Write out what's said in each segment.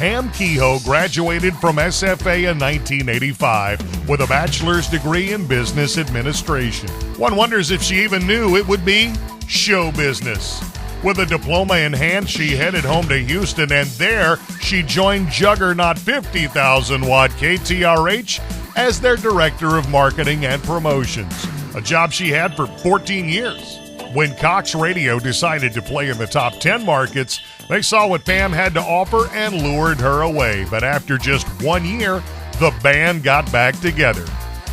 Pam Kehoe graduated from SFA in 1985 with a bachelor's degree in business administration. One wonders if she even knew it would be show business. With a diploma in hand, she headed home to Houston, and there she joined juggernaut 50,000-watt KTRH as their director of marketing and promotions, a job she had for 14 years. When Cox Radio decided to play in the top 10 markets, they saw what Pam had to offer and lured her away. But after just 1 year, the band got back together.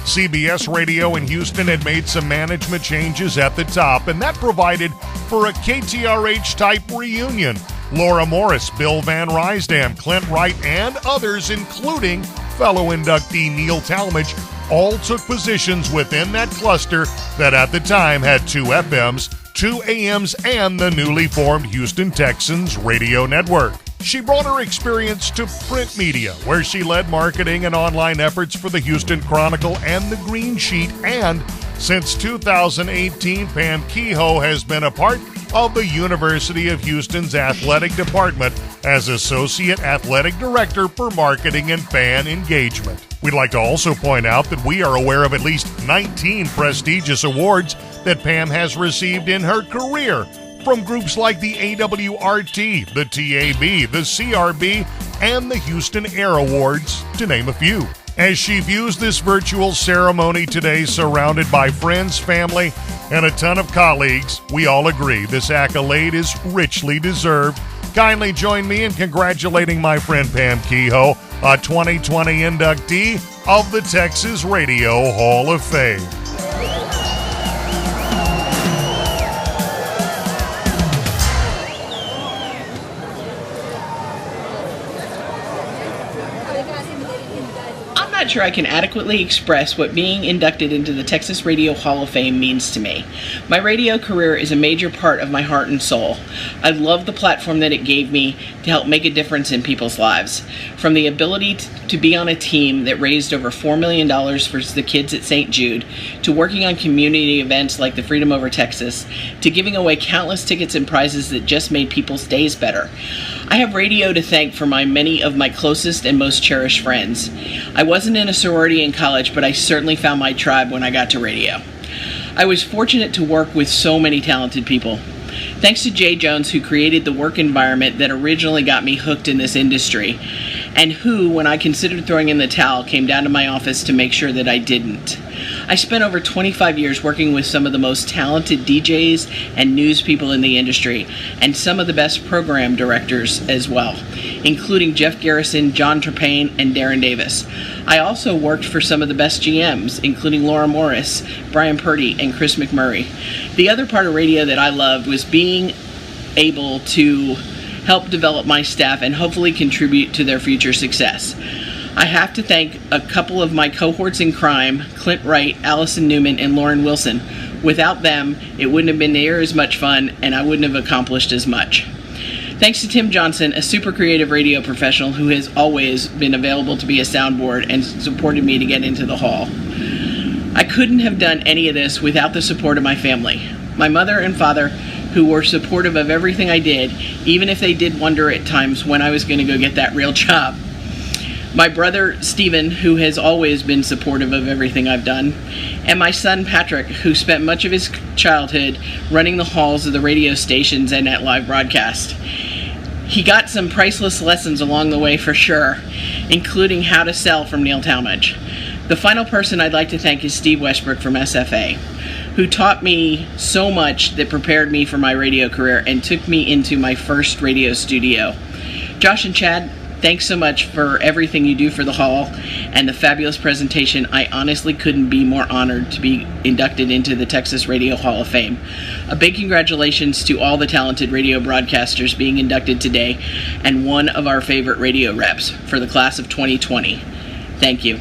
CBS Radio in Houston had made some management changes at the top, and that provided for a KTRH-type reunion. Laura Morris, Bill Van Rysdam, Clint Wright, and others, including fellow inductee Neil Talmadge, all took positions within that cluster that at the time had 2 FMs, 2 AMs, and the newly formed Houston Texans radio network. She brought her experience to print media, where she led marketing and online efforts for the Houston Chronicle and the Green Sheet, and since 2018, Pam Kehoe has been a part of the University of Houston's athletic department as Associate Athletic Director for Marketing and Fan Engagement. We'd like to also point out that we are aware of at least 19 prestigious awards that Pam has received in her career from groups like the AWRT, the TAB, the CRB, and the Houston Air Awards, to name a few. As she views this virtual ceremony today surrounded by friends, family, and a ton of colleagues, we all agree this accolade is richly deserved. Kindly join me in congratulating my friend Pam Kehoe, a 2020 inductee of the Texas Radio Hall of Fame. I'm not sure I can adequately express what being inducted into the Texas Radio Hall of Fame means to me. My radio career is a major part of my heart and soul. I love the platform that it gave me to help make a difference in people's lives. From the ability to be on a team that raised over $4 million for the kids at St. Jude, to working on community events like the Freedom Over Texas, to giving away countless tickets and prizes that just made people's days better. I have radio to thank for many of my closest and most cherished friends. I wasn't in a sorority in college, but I certainly found my tribe when I got to radio. I was fortunate to work with so many talented people. Thanks to Jay Jones, who created the work environment that originally got me hooked in this industry, and who, when I considered throwing in the towel, came down to my office to make sure that I didn't. I spent over 25 years working with some of the most talented DJs and news people in the industry, and some of the best program directors as well, including Jeff Garrison, John Trepane, and Darren Davis. I also worked for some of the best GMs, including Laura Morris, Brian Purdy, and Chris McMurray. The other part of radio that I loved was being able to help develop my staff and hopefully contribute to their future success. I have to thank a couple of my cohorts in crime, Clint Wright, Allison Newman, and Lauren Wilson. Without them, it wouldn't have been near as much fun, and I wouldn't have accomplished as much. Thanks to Tim Johnson, a super creative radio professional who has always been available to be a soundboard and supported me to get into the hall. I couldn't have done any of this without the support of my family. My mother and father, who were supportive of everything I did, even if they did wonder at times when I was going to go get that real job. My brother, Stephen, who has always been supportive of everything I've done, and my son, Patrick, who spent much of his childhood running the halls of the radio stations and at live broadcast. He got some priceless lessons along the way for sure, including how to sell from Neil Talmadge. The final person I'd like to thank is Steve Westbrook from SFA, who taught me so much that prepared me for my radio career and took me into my first radio studio. Josh and Chad, thanks so much for everything you do for the Hall and the fabulous presentation. I honestly couldn't be more honored to be inducted into the Texas Radio Hall of Fame. A big congratulations to all the talented radio broadcasters being inducted today, and one of our favorite radio reps for the class of 2020. Thank you.